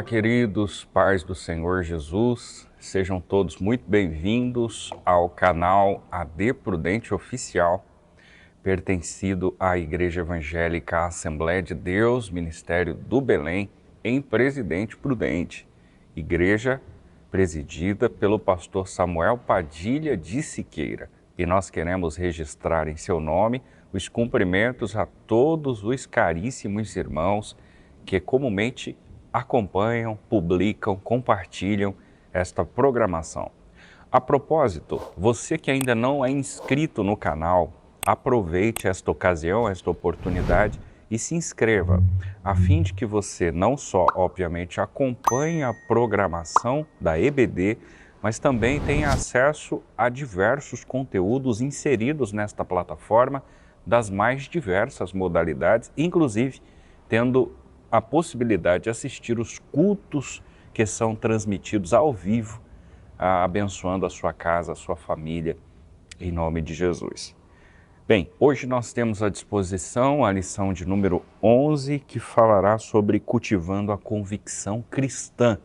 Olá, queridos pais do Senhor Jesus, sejam todos muito bem-vindos ao canal AD Prudente Oficial, pertencido à Igreja Evangélica Assembleia de Deus, Ministério do Belém, em Presidente Prudente, igreja presidida pelo pastor Samuel Padilha de Siqueira. E nós queremos registrar em seu nome os cumprimentos a todos os caríssimos irmãos que comumente acompanham, publicam, compartilham esta programação. A propósito, você que ainda não é inscrito no canal, aproveite esta ocasião, esta oportunidade e se inscreva, a fim de que você não só, obviamente, acompanhe a programação da EBD, mas também tenha acesso a diversos conteúdos inseridos nesta plataforma das mais diversas modalidades, inclusive tendo a possibilidade de assistir os cultos que são transmitidos ao vivo, abençoando a sua casa, a sua família, em nome de Jesus. Bem, hoje nós temos à disposição a lição de número 11, que falará sobre cultivando a convicção cristã.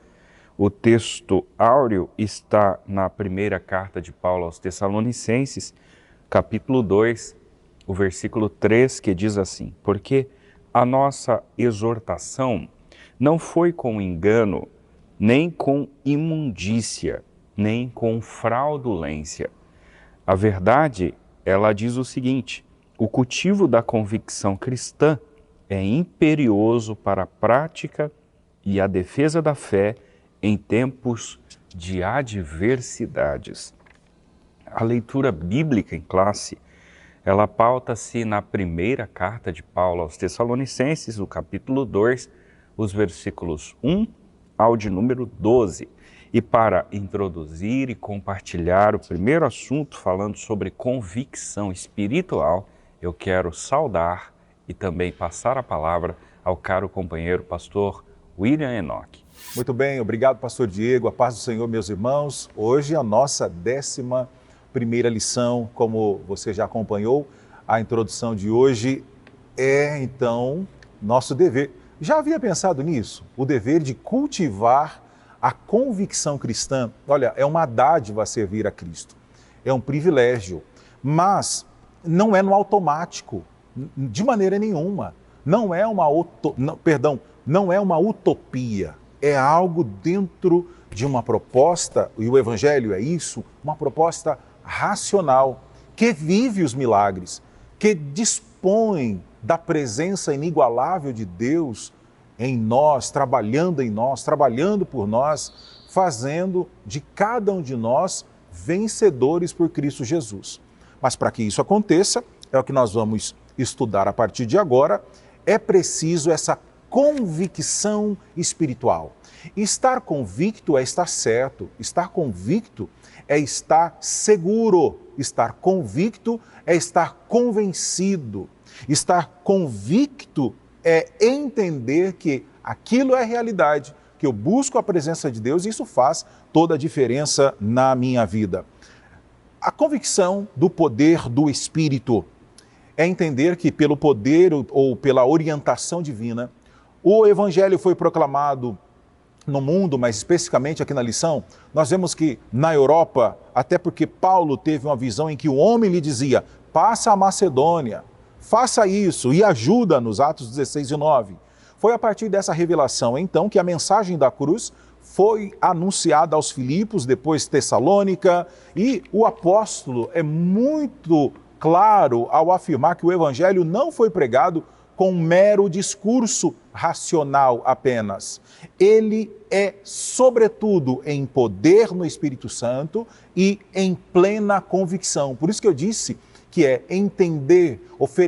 O texto áureo está na primeira carta de Paulo aos Tessalonicenses, capítulo 2, o versículo 3, que diz assim: porque a nossa exortação não foi com engano, nem com imundícia, nem com fraudulência. A verdade, ela diz o seguinte: o cultivo da convicção cristã é imperioso para a prática e a defesa da fé em tempos de adversidades. A leitura bíblica em classe, ela pauta-se na primeira carta de Paulo aos Tessalonicenses, o capítulo 2, os versículos 1 ao de número 12. E para introduzir e compartilhar o primeiro assunto, falando sobre convicção espiritual, eu quero saudar e também passar a palavra ao caro companheiro pastor William Enoch. Muito bem, obrigado pastor Diego, a paz do Senhor, meus irmãos. Hoje a nossa 11ª lição, como você já acompanhou, a introdução de hoje é então nosso dever. Já havia pensado nisso? O dever de cultivar a convicção cristã. Olha, é uma dádiva servir a Cristo, é um privilégio, mas não é no automático, de maneira nenhuma. Não é uma utopia, é algo dentro de uma proposta, e o Evangelho é isso, uma proposta racional, que vive os milagres, que dispõe da presença inigualável de Deus em nós, trabalhando por nós, fazendo de cada um de nós vencedores por Cristo Jesus. Mas para que isso aconteça, é o que nós vamos estudar a partir de agora, é preciso essa convicção espiritual. Estar convicto é estar certo, estar convicto é estar seguro, estar convicto é estar convencido, estar convicto é entender que aquilo é realidade, que eu busco a presença de Deus e isso faz toda a diferença na minha vida. A convicção do poder do Espírito é entender que pelo poder ou pela orientação divina, o Evangelho foi proclamado no mundo, mas especificamente aqui na lição, nós vemos que na Europa, até porque Paulo teve uma visão em que o homem lhe dizia, passa a Macedônia, faça isso e ajuda nos Atos 16 e 9. Foi a partir dessa revelação, então, que a mensagem da cruz foi anunciada aos Filipos, depois Tessalônica, e o apóstolo é muito claro ao afirmar que o Evangelho não foi pregado com um mero discurso racional apenas. Ele é, sobretudo, em poder no Espírito Santo e em plena convicção. Por isso que eu disse que é entender,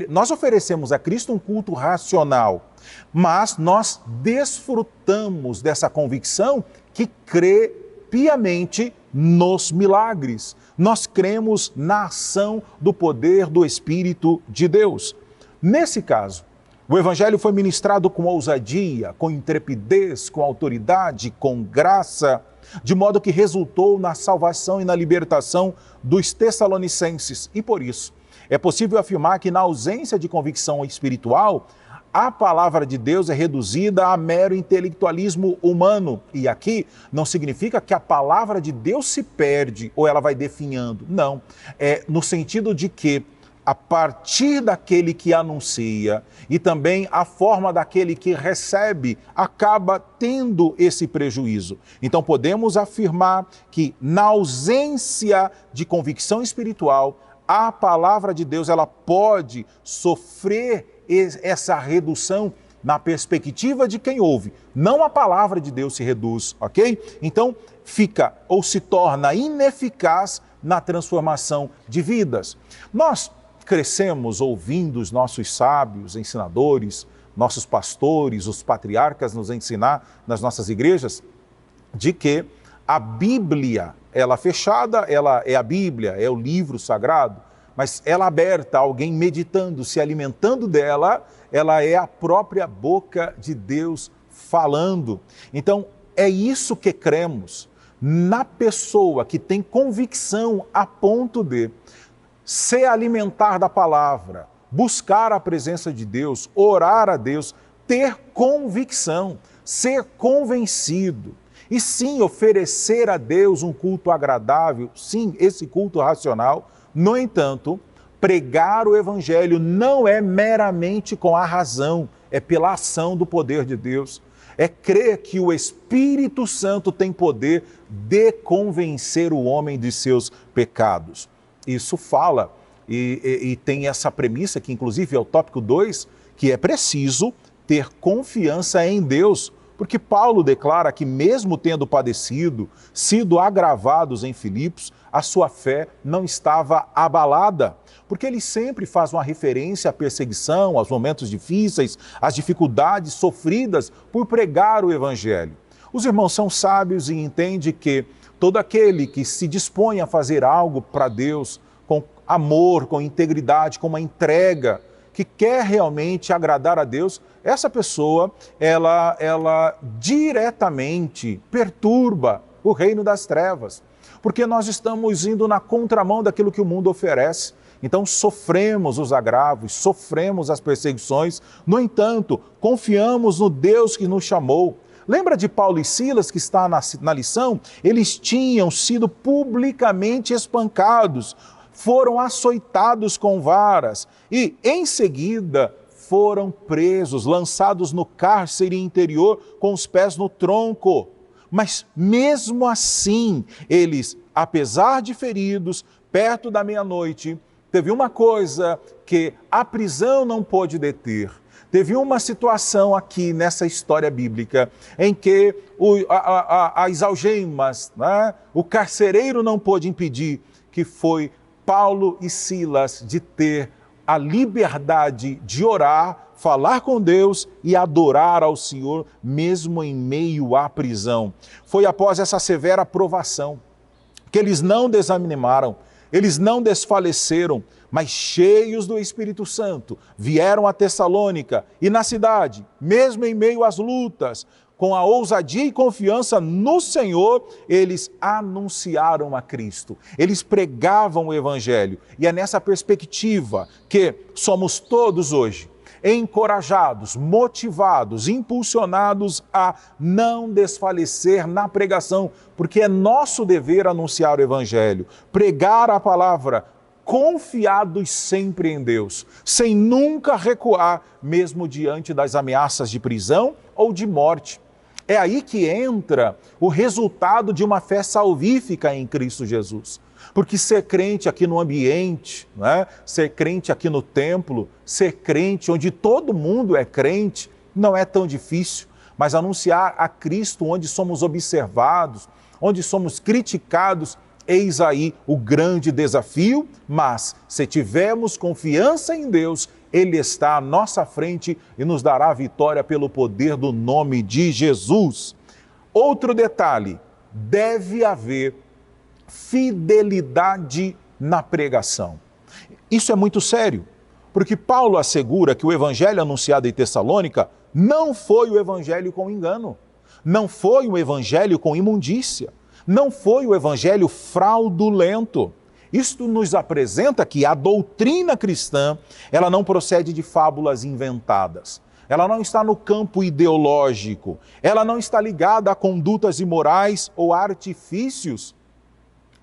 nós oferecemos a Cristo um culto racional, mas nós desfrutamos dessa convicção que crê piamente nos milagres. Nós cremos na ação do poder do Espírito de Deus. Nesse caso, o Evangelho foi ministrado com ousadia, com intrepidez, com autoridade, com graça, de modo que resultou na salvação e na libertação dos Tessalonicenses. E por isso, é possível afirmar que na ausência de convicção espiritual, a palavra de Deus é reduzida a mero intelectualismo humano. E aqui não significa que a palavra de Deus se perde ou ela vai definhando. Não. É no sentido de que, a partir daquele que anuncia e também a forma daquele que recebe, acaba tendo esse prejuízo. Então podemos afirmar que, na ausência de convicção espiritual, a palavra de Deus ela pode sofrer essa redução na perspectiva de quem ouve. Não a palavra de Deus se reduz, ok? Então fica ou se torna ineficaz na transformação de vidas. Nós crescemos ouvindo os nossos sábios, ensinadores, nossos pastores, os patriarcas nos ensinar nas nossas igrejas, de que a Bíblia, ela fechada, ela é a Bíblia, é o livro sagrado, mas ela aberta, alguém meditando, se alimentando dela, ela é a própria boca de Deus falando. Então, é isso que cremos na pessoa que tem convicção a ponto de se alimentar da palavra, buscar a presença de Deus, orar a Deus, ter convicção, ser convencido. E sim, oferecer a Deus um culto agradável, sim, esse culto racional. No entanto, pregar o Evangelho não é meramente com a razão, é pela ação do poder de Deus. É crer que o Espírito Santo tem poder de convencer o homem de seus pecados. Isso fala e tem essa premissa, que inclusive é o tópico 2, que é preciso ter confiança em Deus, porque Paulo declara que mesmo tendo padecido, sido agravados em Filipos, a sua fé não estava abalada, porque ele sempre faz uma referência à perseguição, aos momentos difíceis, às dificuldades sofridas por pregar o Evangelho. Os irmãos são sábios e entendem que todo aquele que se dispõe a fazer algo para Deus, com amor, com integridade, com uma entrega, que quer realmente agradar a Deus, essa pessoa, ela diretamente perturba o reino das trevas, porque nós estamos indo na contramão daquilo que o mundo oferece. Então sofremos os agravos, sofremos as perseguições, no entanto, confiamos no Deus que nos chamou. Lembra de Paulo e Silas, que está na lição? Eles tinham sido publicamente espancados, foram açoitados com varas e, em seguida, foram presos, lançados no cárcere interior com os pés no tronco. Mas, mesmo assim, eles, apesar de feridos, perto da meia-noite, teve uma coisa que a prisão não pôde deter. Teve uma situação aqui nessa história bíblica em que as algemas, né, o carcereiro não pôde impedir, que foi Paulo e Silas de ter a liberdade de orar, falar com Deus e adorar ao Senhor, mesmo em meio à prisão. Foi após essa severa provação que eles não desanimaram, eles não desfaleceram, mas cheios do Espírito Santo, vieram a Tessalônica e na cidade, mesmo em meio às lutas, com a ousadia e confiança no Senhor, eles anunciaram a Cristo, eles pregavam o Evangelho. E é nessa perspectiva que somos todos hoje encorajados, motivados, impulsionados a não desfalecer na pregação, porque é nosso dever anunciar o Evangelho, pregar a palavra, confiados sempre em Deus, sem nunca recuar, mesmo diante das ameaças de prisão ou de morte. É aí que entra o resultado de uma fé salvífica em Cristo Jesus. Porque ser crente aqui no ambiente, né? Ser crente aqui no templo, ser crente onde todo mundo é crente, não é tão difícil. Mas anunciar a Cristo onde somos observados, onde somos criticados, eis aí o grande desafio. Mas se tivermos confiança em Deus, Ele está à nossa frente e nos dará a vitória pelo poder do nome de Jesus. Outro detalhe, deve haver fidelidade na pregação. Isso é muito sério, porque Paulo assegura que o evangelho anunciado em Tessalônica não foi o evangelho com engano, não foi o evangelho com imundícia, não foi o evangelho fraudulento. Isto nos apresenta que a doutrina cristã, ela não procede de fábulas inventadas. ela não está no campo ideológico, ela não está ligada a condutas imorais ou artifícios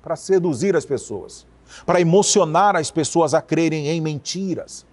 para seduzir as pessoas, para emocionar as pessoas a crerem em mentiras.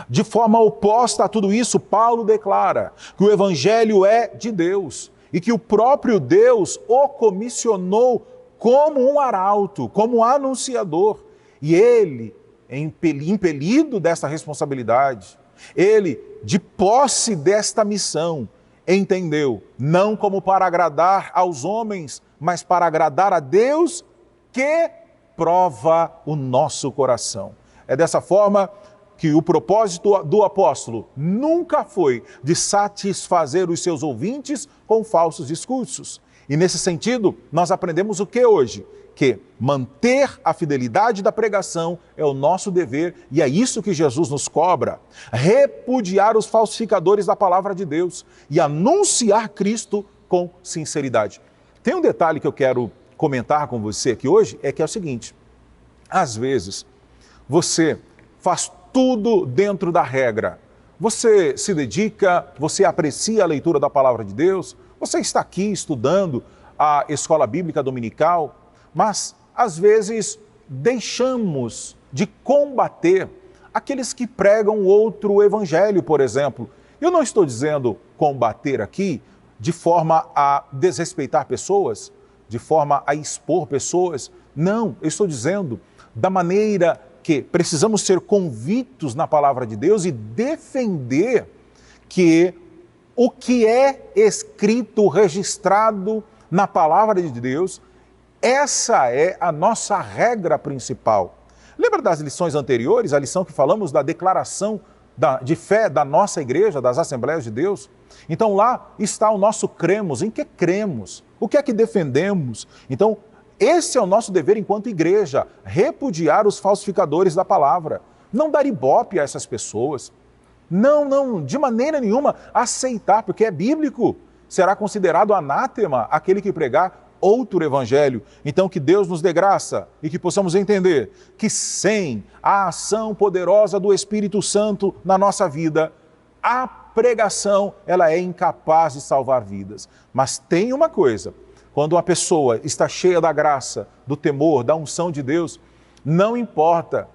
De forma oposta a tudo isso, Paulo declara que o Evangelho é de Deus e que o próprio Deus o comissionou como um arauto, como um anunciador. E ele, impelido dessa responsabilidade, ele, de posse desta missão, entendeu, não como para agradar aos homens, mas para agradar a Deus que prova o nosso coração. É dessa forma que o propósito do apóstolo nunca foi de satisfazer os seus ouvintes com falsos discursos. E nesse sentido, nós aprendemos o que hoje? Que manter a fidelidade da pregação é o nosso dever e é isso que Jesus nos cobra. Repudiar os falsificadores da palavra de Deus e anunciar Cristo com sinceridade. Tem um detalhe que eu quero comentar com você aqui hoje, é o seguinte: às vezes você faz tudo dentro da regra. Você se dedica, você aprecia a leitura da palavra de Deus, você está aqui estudando a escola bíblica dominical, mas às vezes deixamos de combater aqueles que pregam outro evangelho, por exemplo. Eu não estou dizendo combater aqui de forma a desrespeitar pessoas, de forma a expor pessoas. Não, eu estou dizendo da maneira que precisamos ser convictos na palavra de Deus e defender que o que é escrito, registrado na palavra de Deus, essa é a nossa regra principal. Lembra das lições anteriores, a lição que falamos da declaração de fé da nossa igreja, das Assembleias de Deus? Então lá está o nosso cremos, em que cremos, o que é que defendemos. Então, esse é o nosso dever enquanto igreja, repudiar os falsificadores da palavra, não dar ibope a essas pessoas, não, de maneira nenhuma aceitar, porque é bíblico, será considerado anátema aquele que pregar outro evangelho. Então que Deus nos dê graça e que possamos entender que sem a ação poderosa do Espírito Santo na nossa vida, a pregação ela é incapaz de salvar vidas. Mas tem uma coisa: quando uma pessoa está cheia da graça, do temor, da unção de Deus, não importa,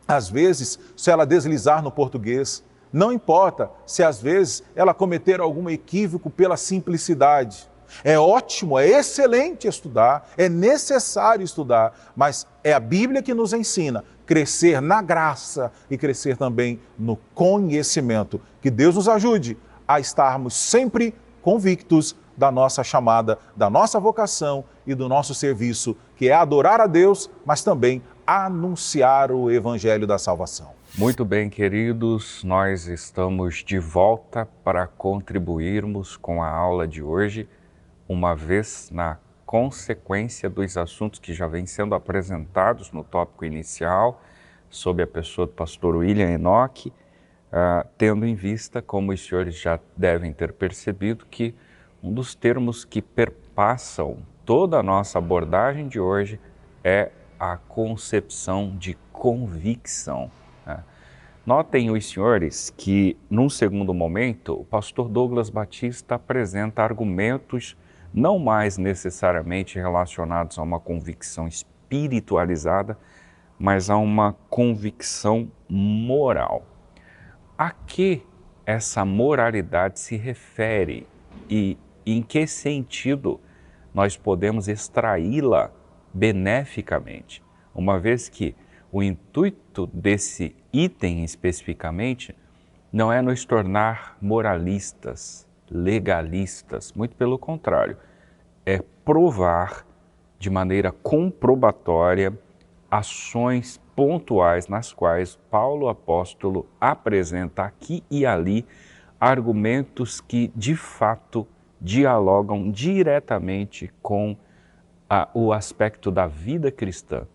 às vezes, se ela deslizar no português, não importa se às vezes ela cometer algum equívoco pela simplicidade. É ótimo, é excelente estudar, é necessário estudar, mas é a Bíblia que nos ensina crescer na graça e crescer também no conhecimento. Que Deus nos ajude a estarmos sempre convictos da nossa chamada, da nossa vocação e do nosso serviço, que é adorar a Deus, mas também anunciar o Evangelho da salvação. Muito bem, queridos, nós estamos de volta para contribuirmos com a aula de hoje, uma vez na consequência dos assuntos que já vêm sendo apresentados no tópico inicial, sob a pessoa do pastor William Enoch, tendo em vista, como os senhores já devem ter percebido, que um dos termos que perpassam toda a nossa abordagem de hoje é a concepção de convicção. Notem os senhores que, num segundo momento, o pastor Douglas Batista apresenta argumentos não mais necessariamente relacionados a uma convicção espiritualizada, mas a uma convicção moral. A que essa moralidade se refere e em que sentido nós podemos extraí-la beneficamente, uma vez que o intuito desse item especificamente não é nos tornar moralistas, legalistas, muito pelo contrário, é provar de maneira comprobatória ações pontuais nas quais Paulo apóstolo apresenta aqui e ali argumentos que de fato dialogam diretamente com o aspecto da vida cristã.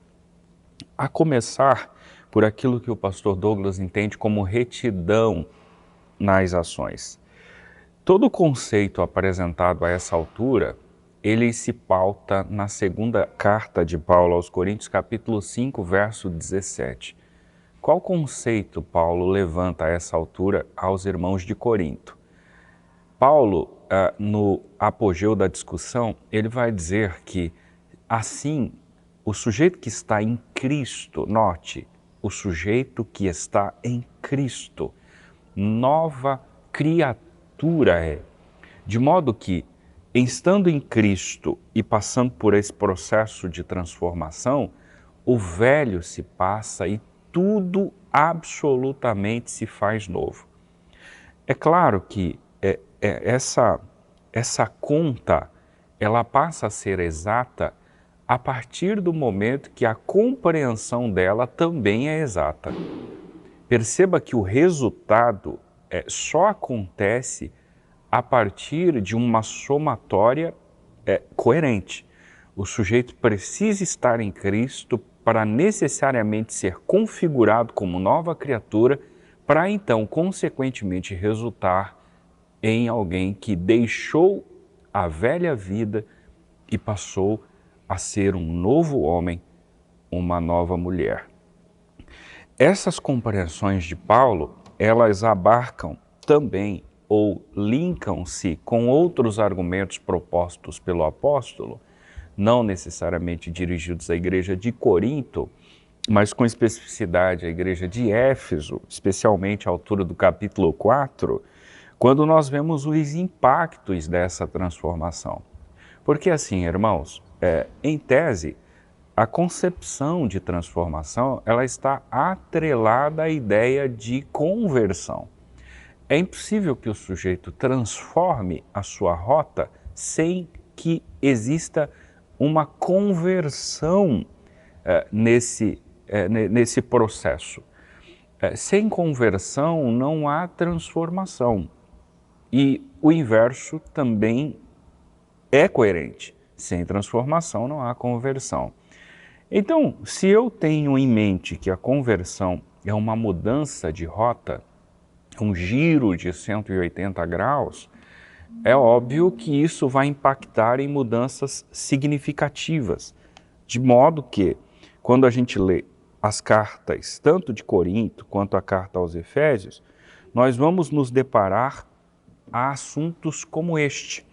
A começar por aquilo que o pastor Douglas entende como retidão nas ações. Todo o conceito apresentado a essa altura, ele se pauta na segunda carta de Paulo aos Coríntios, capítulo 5, verso 17. Qual conceito Paulo levanta a essa altura aos irmãos de Corinto? Paulo, no apogeu da discussão, ele vai dizer que, assim, o sujeito que está em Cristo, note, o sujeito que está em Cristo, nova criatura é. De modo que, estando em Cristo e passando por esse processo de transformação, o velho se passa e tudo absolutamente se faz novo. É claro que essa conta, ela passa a ser exata a partir do momento que a compreensão dela também é exata. Perceba que o resultado só acontece a partir de uma somatória coerente. O sujeito precisa estar em Cristo para necessariamente ser configurado como nova criatura, para então, consequentemente, resultar em alguém que deixou a velha vida e passou a ser um novo homem, uma nova mulher. Essas compreensões de Paulo, elas abarcam também ou linkam-se com outros argumentos propostos pelo apóstolo, não necessariamente dirigidos à igreja de Corinto, mas com especificidade à igreja de Éfeso, especialmente à altura do capítulo 4, quando nós vemos os impactos dessa transformação. Porque assim, irmãos, em tese, a concepção de transformação, ela está atrelada à ideia de conversão. É impossível que o sujeito transforme a sua rota sem que exista uma conversão nesse processo. Sem conversão não há transformação. E o inverso também é coerente. Sem transformação não há conversão. Então, se eu tenho em mente que a conversão é uma mudança de rota, um giro de 180 graus, é óbvio que isso vai impactar em mudanças significativas. De modo que, quando a gente lê as cartas, tanto de Corinto quanto a carta aos Efésios, nós vamos nos deparar a assuntos como este.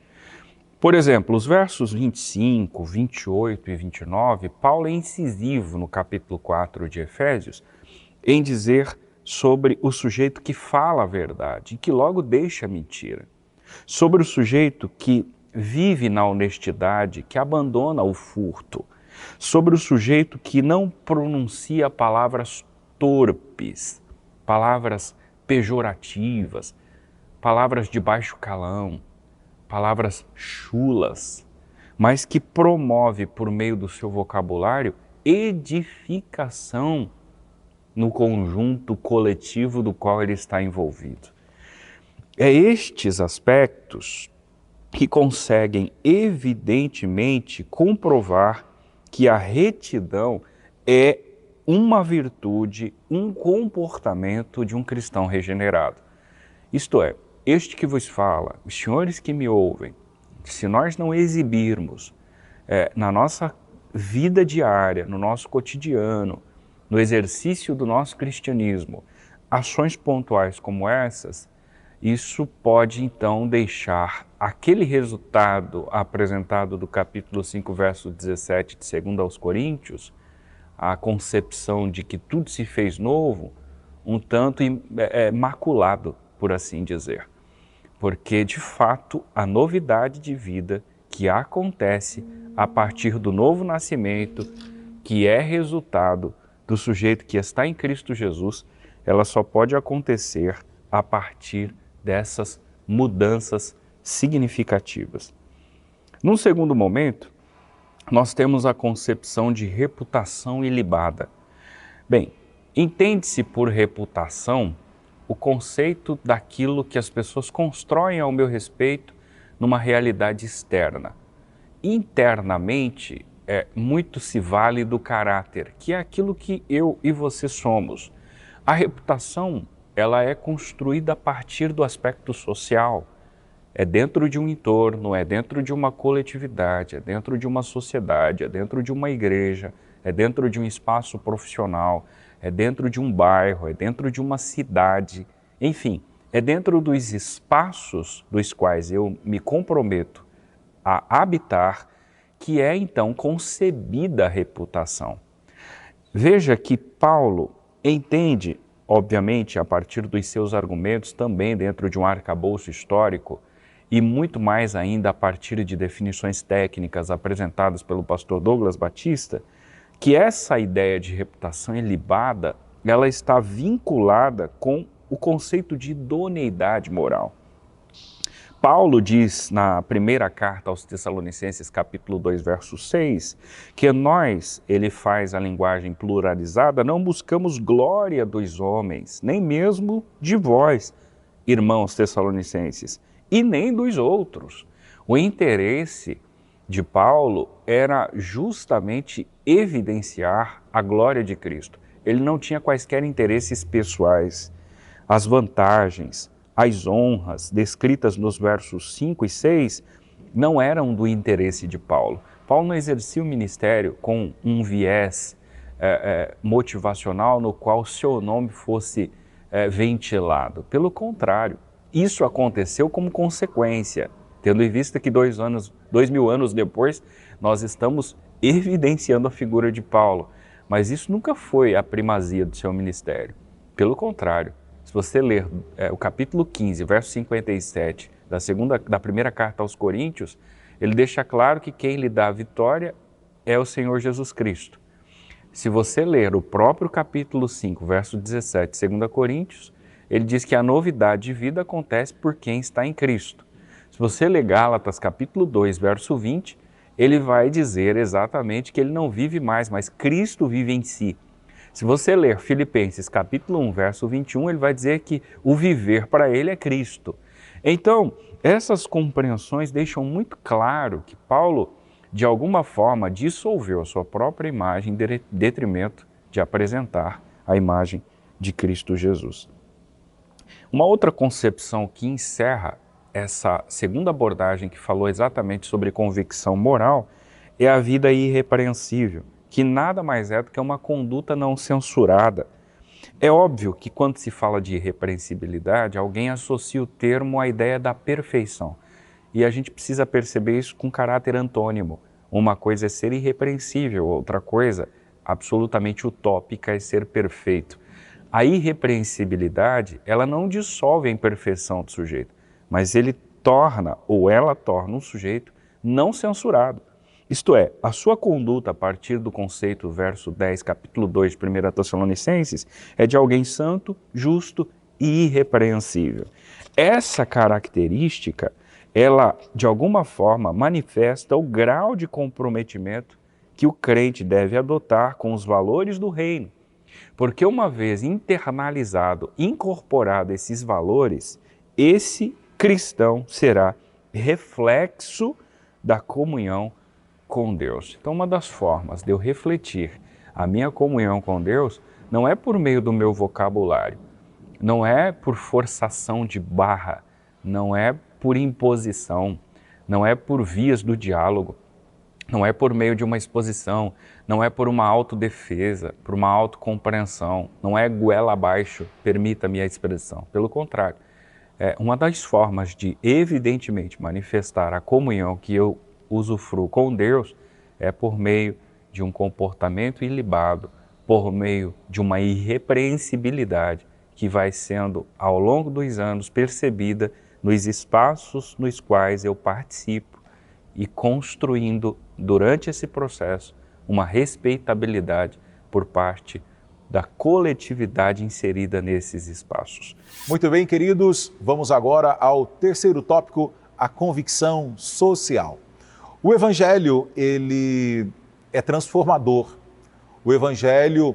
Por exemplo, os versos 25, 28 e 29, Paulo é incisivo no capítulo 4 de Efésios em dizer sobre o sujeito que fala a verdade e que logo deixa a mentira, sobre o sujeito que vive na honestidade, que abandona o furto, sobre o sujeito que não pronuncia palavras torpes, palavras pejorativas, palavras de baixo calão, palavras chulas, mas que promove por meio do seu vocabulário edificação no conjunto coletivo do qual ele está envolvido. É estes aspectos que conseguem evidentemente comprovar que a retidão é uma virtude, um comportamento de um cristão regenerado. Isto é, este que vos fala, os senhores que me ouvem, se nós não exibirmos na nossa vida diária, no nosso cotidiano, no exercício do nosso cristianismo, ações pontuais como essas, isso pode então deixar aquele resultado apresentado do capítulo 5, verso 17 de 2 aos Coríntios, a concepção de que tudo se fez novo, um tanto maculado, por assim dizer. Porque, de fato, a novidade de vida que acontece a partir do novo nascimento, que é resultado do sujeito que está em Cristo Jesus, ela só pode acontecer a partir dessas mudanças significativas. Num segundo momento, nós temos a concepção de reputação ilibada. Bem, entende-se por reputação o conceito daquilo que as pessoas constroem ao meu respeito numa realidade externa. Internamente, muito se vale do caráter, que é aquilo que eu e você somos. A reputação, ela é construída a partir do aspecto social. É dentro de um entorno, é dentro de uma coletividade, é dentro de uma sociedade, é dentro de uma igreja, é dentro de um espaço profissional, é dentro de um bairro, é dentro de uma cidade. Enfim, É dentro dos espaços dos quais eu me comprometo a habitar que é então concebida a reputação. Veja que Paulo entende, obviamente, a partir dos seus argumentos, também dentro de um arcabouço histórico, e muito mais ainda a partir de definições técnicas apresentadas pelo pastor Douglas Batista, que essa ideia de reputação ilibada, ela está vinculada com o conceito de idoneidade moral. Paulo diz na primeira carta aos Tessalonicenses, capítulo 2, verso 6, que nós, ele faz a linguagem pluralizada, não buscamos glória dos homens, nem mesmo de vós, irmãos tessalonicenses, e nem dos outros. O interesse de Paulo era justamente evidenciar a glória de Cristo. Ele não tinha quaisquer interesses pessoais. As vantagens, as honras descritas nos versos 5 e 6 não eram do interesse de Paulo. Paulo não exercia o ministério com um viés motivacional no qual seu nome fosse ventilado. Pelo contrário, isso aconteceu como consequência, tendo em vista que 2000 anos depois, nós estamos evidenciando a figura de Paulo. Mas isso nunca foi a primazia do seu ministério. Pelo contrário, se você ler o capítulo 15, verso 57 da primeira carta aos Coríntios, ele deixa claro que quem lhe dá a vitória é o Senhor Jesus Cristo. Se você ler o próprio capítulo 5, verso 17, 2 Coríntios, ele diz que a novidade de vida acontece por quem está em Cristo. Se você ler Gálatas, capítulo 2, verso 20, ele vai dizer exatamente que ele não vive mais, mas Cristo vive em si. Se você ler Filipenses capítulo 1, verso 21, ele vai dizer que o viver para ele é Cristo. Então, essas compreensões deixam muito claro que Paulo, de alguma forma, dissolveu a sua própria imagem em detrimento de apresentar a imagem de Cristo Jesus. Uma outra concepção que encerra essa segunda abordagem que falou exatamente sobre convicção moral é a vida irrepreensível, que nada mais é do que uma conduta não censurada. É óbvio que quando se fala de irrepreensibilidade, alguém associa o termo à ideia da perfeição. E a gente precisa perceber isso com caráter antônimo. Uma coisa é ser irrepreensível, outra coisa, absolutamente utópica, é ser perfeito. A irrepreensibilidade, ela não dissolve a imperfeição do sujeito, mas ele torna, ou ela torna, um sujeito não censurado. Isto é, a sua conduta a partir do conceito, verso 10, capítulo 2 de 1 Tessalonicenses, é de alguém santo, justo e irrepreensível. Essa característica, ela, de alguma forma, manifesta o grau de comprometimento que o crente deve adotar com os valores do reino. Porque uma vez internalizado, incorporado esses valores, esse cristão será reflexo da comunhão com Deus. Então, uma das formas de eu refletir a minha comunhão com Deus não é por meio do meu vocabulário, não é por forçação de barra, não é por imposição, não é por vias do diálogo, não é por meio de uma exposição, não é por uma autodefesa, por uma autocompreensão, não é goela abaixo, permita-me a expressão. Pelo contrário, uma das formas de, evidentemente, manifestar a comunhão que eu usufruo com Deus é por meio de um comportamento ilibado, por meio de uma irrepreensibilidade que vai sendo, ao longo dos anos, percebida nos espaços nos quais eu participo e construindo, durante esse processo, uma respeitabilidade por parte da coletividade inserida nesses espaços. Muito bem, queridos, vamos agora ao terceiro tópico, a convicção social. O Evangelho, ele é transformador. O Evangelho,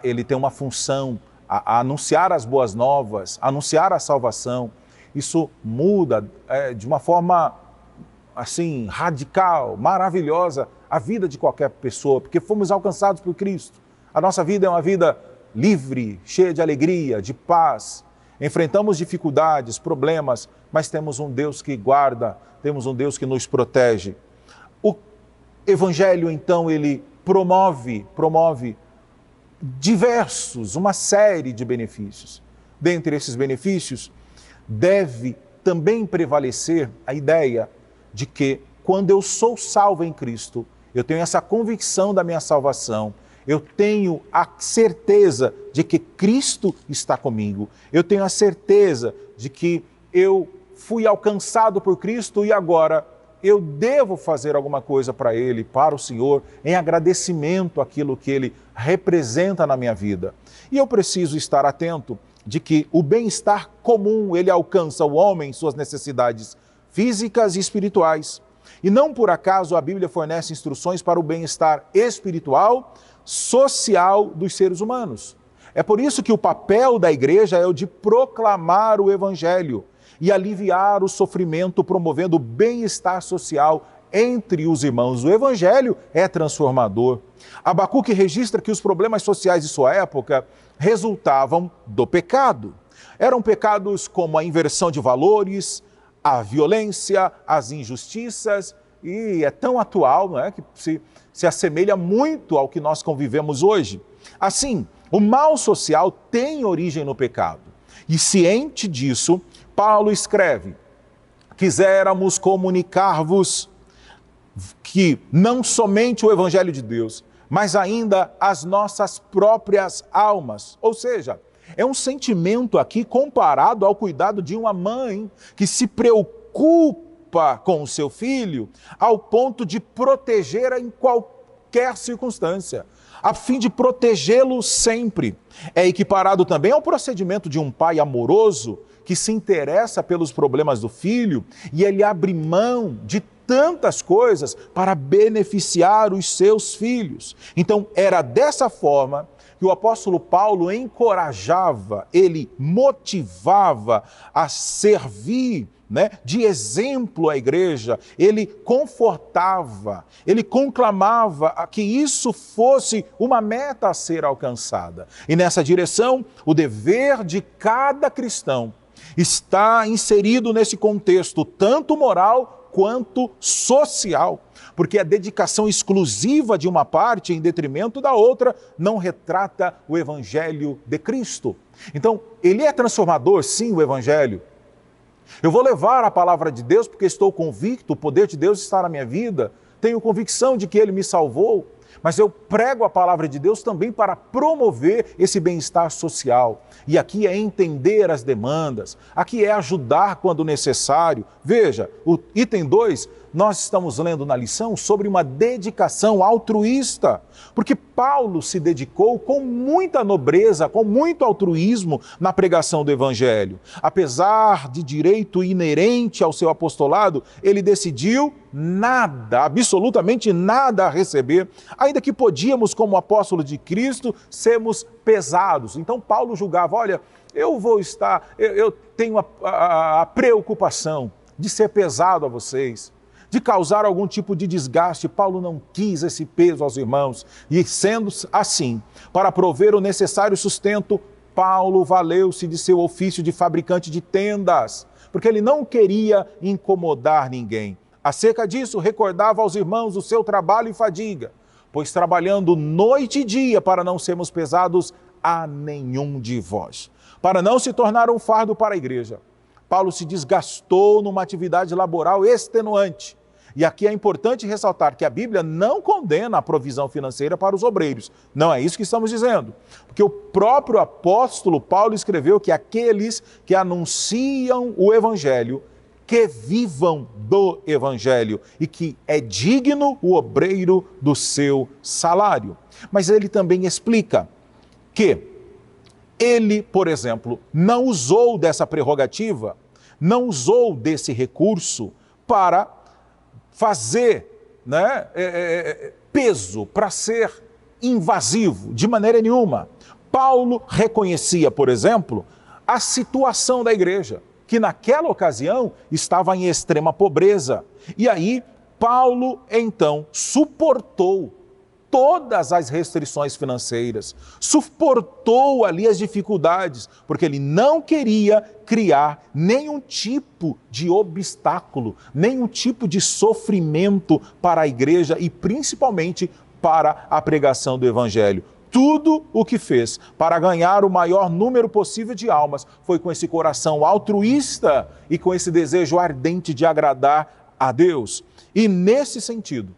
ele tem uma função, a anunciar as boas novas, anunciar a salvação. Isso muda de uma forma assim, radical, maravilhosa, a vida de qualquer pessoa, porque fomos alcançados por Cristo. A nossa vida é uma vida livre, cheia de alegria, de paz. Enfrentamos dificuldades, problemas, mas temos um Deus que guarda, temos um Deus que nos protege. O Evangelho, então, ele promove uma série de benefícios. dentre esses benefícios, deve também prevalecer a ideia de que quando eu sou salvo em Cristo, eu tenho essa convicção da minha salvação, eu tenho a certeza de que Cristo está comigo, eu tenho a certeza de que eu fui alcançado por Cristo e agora eu devo fazer alguma coisa para Ele, para o Senhor, em agradecimento àquilo que Ele representa na minha vida. E eu preciso estar atento de que o bem-estar comum, ele alcança o homem em suas necessidades físicas e espirituais. E não por acaso a Bíblia fornece instruções para o bem-estar espiritual, social dos seres humanos. É por isso que o papel da igreja é o de proclamar o Evangelho e aliviar o sofrimento, promovendo o bem-estar social entre os irmãos. O Evangelho é transformador. Abacuque registra que os problemas sociais de sua época resultavam do pecado. Eram pecados como a inversão de valores, a violência, as injustiças, e é tão atual, não é, que se assemelha muito ao que nós convivemos hoje. Assim, o mal social tem origem no pecado. E ciente disso, Paulo escreve: quiséramos comunicar-vos que não somente o Evangelho de Deus, mas ainda as nossas próprias almas. Ou seja, é um sentimento aqui comparado ao cuidado de uma mãe que se preocupa com o seu filho ao ponto de proteger em qualquer circunstância, a fim de protegê-lo sempre. É equiparado também ao procedimento de um pai amoroso que se interessa pelos problemas do filho e ele abre mão de tantas coisas para beneficiar os seus filhos. Então, era dessa forma que o apóstolo Paulo encorajava, ele motivava a servir, de exemplo à igreja, ele confortava, ele conclamava a que isso fosse uma meta a ser alcançada. E nessa direção, o dever de cada cristão está inserido nesse contexto, tanto moral quanto social, porque a dedicação exclusiva de uma parte em detrimento da outra não retrata o Evangelho de Cristo. Então, ele é transformador, sim, o Evangelho. Eu vou levar a palavra de Deus porque estou convicto, o poder de Deus está na minha vida, tenho convicção de que Ele me salvou, mas eu prego a palavra de Deus também para promover esse bem-estar social. E aqui é entender as demandas, aqui é ajudar quando necessário. Veja, o item 2, nós estamos lendo na lição sobre uma dedicação altruísta, porque Paulo se dedicou com muita nobreza, com muito altruísmo na pregação do Evangelho. Apesar de direito inerente ao seu apostolado, ele decidiu nada, absolutamente nada a receber, ainda que podíamos, como apóstolo de Cristo, sermos pesados. Então Paulo julgava, olha, eu tenho a preocupação de ser pesado a vocês, de causar algum tipo de desgaste. Paulo não quis esse peso aos irmãos. E sendo assim, para prover o necessário sustento, Paulo valeu-se de seu ofício de fabricante de tendas, porque ele não queria incomodar ninguém. Acerca disso, recordava aos irmãos o seu trabalho e fadiga, pois trabalhando noite e dia para não sermos pesados a nenhum de vós, para não se tornar um fardo para a igreja. Paulo se desgastou numa atividade laboral extenuante. E aqui é importante ressaltar que a Bíblia não condena a provisão financeira para os obreiros. Não é isso que estamos dizendo. Porque o próprio apóstolo Paulo escreveu que aqueles que anunciam o Evangelho, que vivam do Evangelho e que é digno o obreiro do seu salário. Mas ele também explica que ele, por exemplo, não usou dessa prerrogativa, não usou desse recurso para fazer peso, para ser invasivo, de maneira nenhuma. Paulo reconhecia, por exemplo, a situação da igreja, que naquela ocasião estava em extrema pobreza. E aí, Paulo, então, suportou todas as restrições financeiras, suportou ali as dificuldades, porque ele não queria criar nenhum tipo de obstáculo, nenhum tipo de sofrimento para a igreja e principalmente para a pregação do Evangelho. tudo o que fez para ganhar o maior número possível de almas foi com esse coração altruísta e com esse desejo ardente de agradar a Deus. E nesse sentido,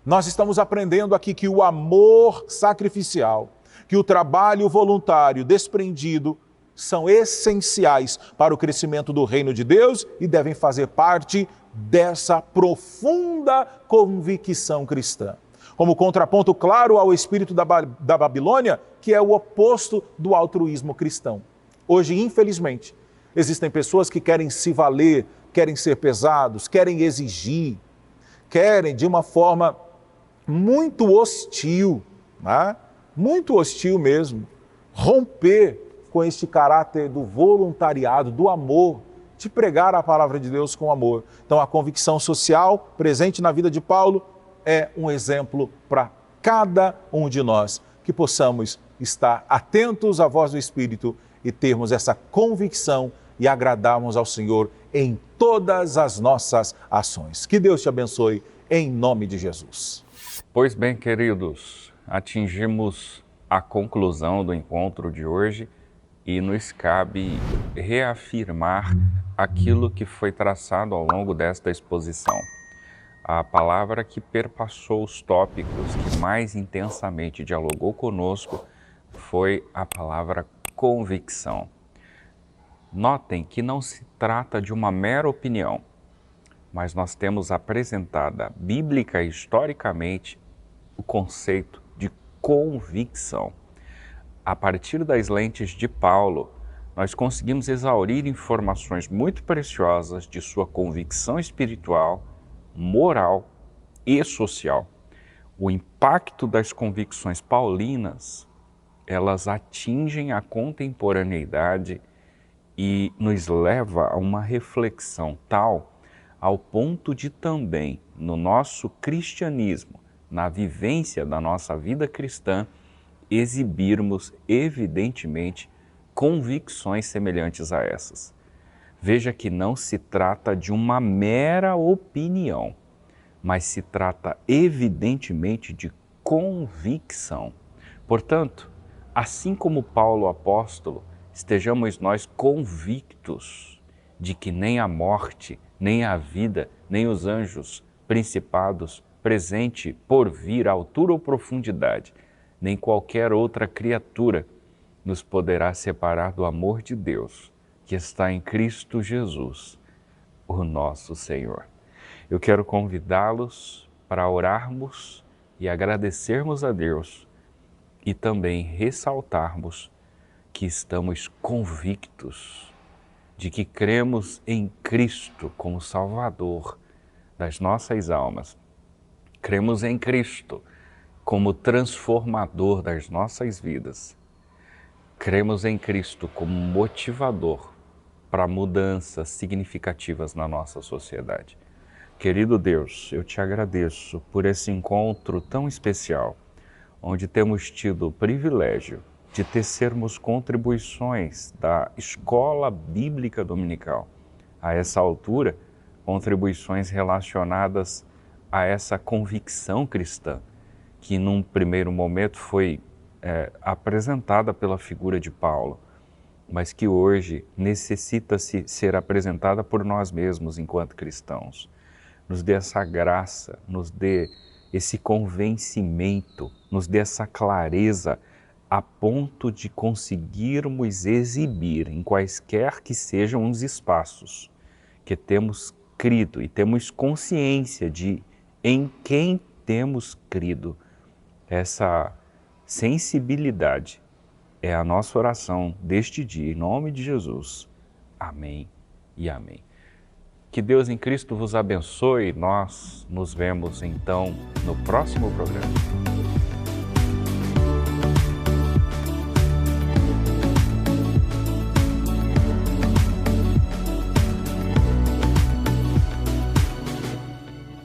nós estamos aprendendo aqui que o amor sacrificial, que o trabalho voluntário desprendido são essenciais para o crescimento do reino de Deus e devem fazer parte dessa profunda convicção cristã. Como contraponto claro ao espírito da Babilônia, que é o oposto do altruísmo cristão. Hoje, infelizmente, existem pessoas que querem se valer, querem ser pesados, querem exigir, querem de uma forma muito hostil, né? Muito hostil mesmo, romper com este caráter do voluntariado, do amor, de pregar a palavra de Deus com amor. Então, a convicção social presente na vida de Paulo é um exemplo para cada um de nós, que possamos estar atentos à voz do Espírito e termos essa convicção e agradarmos ao Senhor em todas as nossas ações. Que Deus te abençoe, em nome de Jesus. Pois bem, queridos, atingimos a conclusão do encontro de hoje e nos cabe reafirmar aquilo que foi traçado ao longo desta exposição. A palavra que perpassou os tópicos, que mais intensamente dialogou conosco, foi a palavra convicção. Notem que não se trata de uma mera opinião, mas nós temos apresentada bíblica e historicamente o conceito de convicção. A partir das lentes de Paulo, nós conseguimos exaurir informações muito preciosas de sua convicção espiritual, moral e social. O impacto das convicções paulinas, elas atingem a contemporaneidade e nos leva a uma reflexão tal ao ponto de também, no nosso cristianismo, na vivência da nossa vida cristã, exibirmos evidentemente convicções semelhantes a essas. Veja que não se trata de uma mera opinião, mas se trata evidentemente de convicção. Portanto, assim como Paulo apóstolo, estejamos nós convictos de que nem a morte, nem a vida, nem os anjos, principados, presente, por vir, altura ou profundidade, nem qualquer outra criatura nos poderá separar do amor de Deus, que está em Cristo Jesus, o nosso Senhor. Eu quero convidá-los para orarmos e agradecermos a Deus e também ressaltarmos que estamos convictos de que cremos em Cristo como Salvador das nossas almas. Cremos em Cristo como transformador das nossas vidas. Cremos em Cristo como motivador para mudanças significativas na nossa sociedade. Querido Deus, eu te agradeço por esse encontro tão especial, onde temos tido o privilégio de tecermos contribuições da Escola Bíblica Dominical. A essa altura, contribuições relacionadas a essa convicção cristã, que num primeiro momento foi apresentada pela figura de Paulo, mas que hoje necessita-se ser apresentada por nós mesmos enquanto cristãos. Nos dê essa graça, nos dê esse convencimento, nos dê essa clareza a ponto de conseguirmos exibir em quaisquer que sejam os espaços que temos crido e temos consciência de em quem temos crido. Essa sensibilidade é a nossa oração deste dia, em nome de Jesus. Amém e amém. Que Deus em Cristo vos abençoe. Nós nos vemos então no próximo programa.